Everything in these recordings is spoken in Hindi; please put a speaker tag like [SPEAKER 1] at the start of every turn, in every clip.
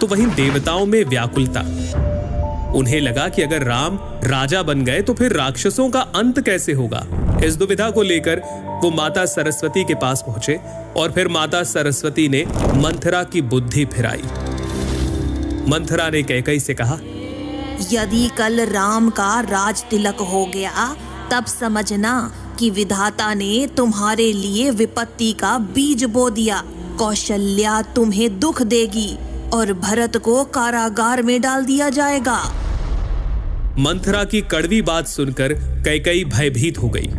[SPEAKER 1] तो वहीं देवताओं में व्याकुलता। उन्हें लगा कि अगर राम राजा बन गए तो फिर राक्षसों का अंत कैसे होगा। इस दुविधा को लेकर वो माता सरस्वती के पास पहुंचे और फिर माता सरस्वती ने मंथरा की बुद्धि फिराई। मंथरा ने कैकई से कहा,
[SPEAKER 2] यदि कल राम का राज तिलक हो गया तब समझना कि विधाता ने तुम्हारे लिए विपत्ति का बीज बो दिया। कौशल्या तुम्हें दुख देगी और भरत को कारागार में डाल दिया जाएगा।
[SPEAKER 1] मंथरा की कड़वी बात सुनकर कैकई भयभीत हो गई,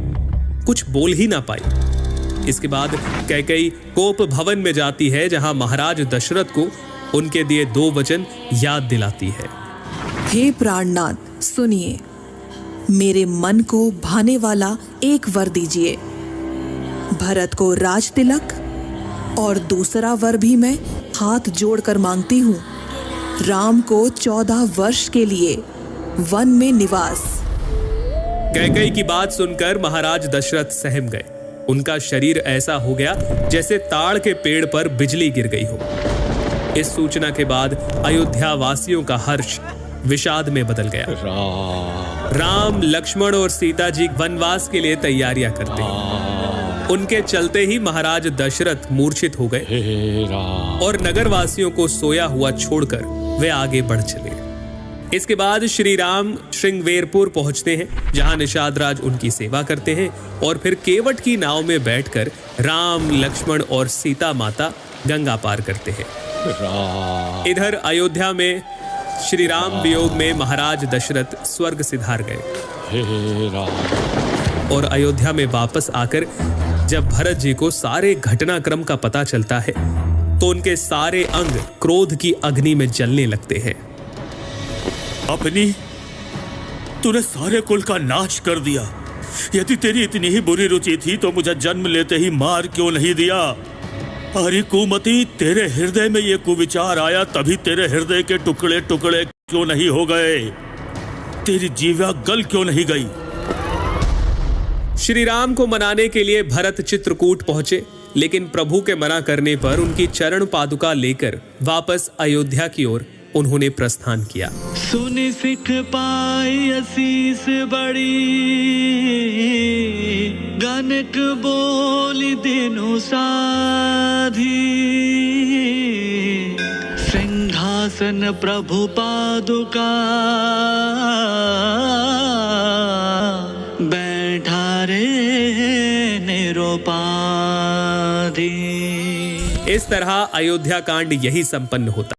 [SPEAKER 1] कुछ बोल ही ना पाई। इसके बाद कैकई कोप भवन में जाती है, जहां महाराज दशरथ को उनके दिए 2 वचन याद दिलाती है।
[SPEAKER 3] हे प्राणनाथ, सुनिए, मेरे मन को भाने वाला एक वर दीजिए। भरत को राज तिलक और दूसरा वर भी मैं हाथ जोड़कर मांगती हूँ। राम को 14 वर्ष के लिए वन में निवास।
[SPEAKER 1] कैकई की बात सुनकर महाराज दशरथ सहम गए। उनका शरीर ऐसा हो गया जैसे ताड़ के पेड़ पर बिजली गिर गई हो। इस सूचना के बाद अयोध्या वासियों का हर्ष विषाद में बदल गया। राम, लक्ष्मण और सीता जी वनवास के लिए तैयारियां करते हैं। उनके चलते ही महाराज दशरथ मूर्छित हो गए और नगरवासियों को सोया हुआ छोड़कर वे आगे बढ़ चले। इसके बाद श्री राम श्रृंगवेरपुर पहुंचते हैं, जहां निषाद राज उनकी सेवा करते हैं और फिर केवट की नाव में बैठकर राम, लक्ष्मण और सीता माता गंगा पार करते हैं। इधर अयोध्या में श्री राम वियोग में महाराज दशरथ स्वर्ग सिधार गए और अयोध्या में वापस आकर जब भरत जी को सारे घटनाक्रम का पता चलता है तो उनके सारे अंग क्रोध की अग्नि में जलने लगते हैं।
[SPEAKER 4] अपनी तूने सारे कुल का नाश कर दिया। यदि तेरी इतनी ही बुरी रुचि थी तो मुझे जन्म लेते ही मार क्यों नहीं दिया? अरे कुमति, तेरे हृदय में ये कुविचार आया तभी तेरे हृदय के टुकड़े टुकड़े क्यों नहीं हो गए? तेरी जीवा गल क्यों नहीं गई?
[SPEAKER 1] श्री राम को मनाने के लिए भरत चित्रकूट पहुंचे, लेकिन प्रभु के मना करने पर उनकी चरण पादुका लेकर वापस अयोध्या की ओर उन्होंने प्रस्थान किया।
[SPEAKER 5] सुनि सिख पाई असीस बड़ी, गनक बोली दिनु साधी। सिंहासन प्रभु पादुका, बैठा रे निरुपाधि।
[SPEAKER 1] इस तरह अयोध्या कांड यही संपन्न होता।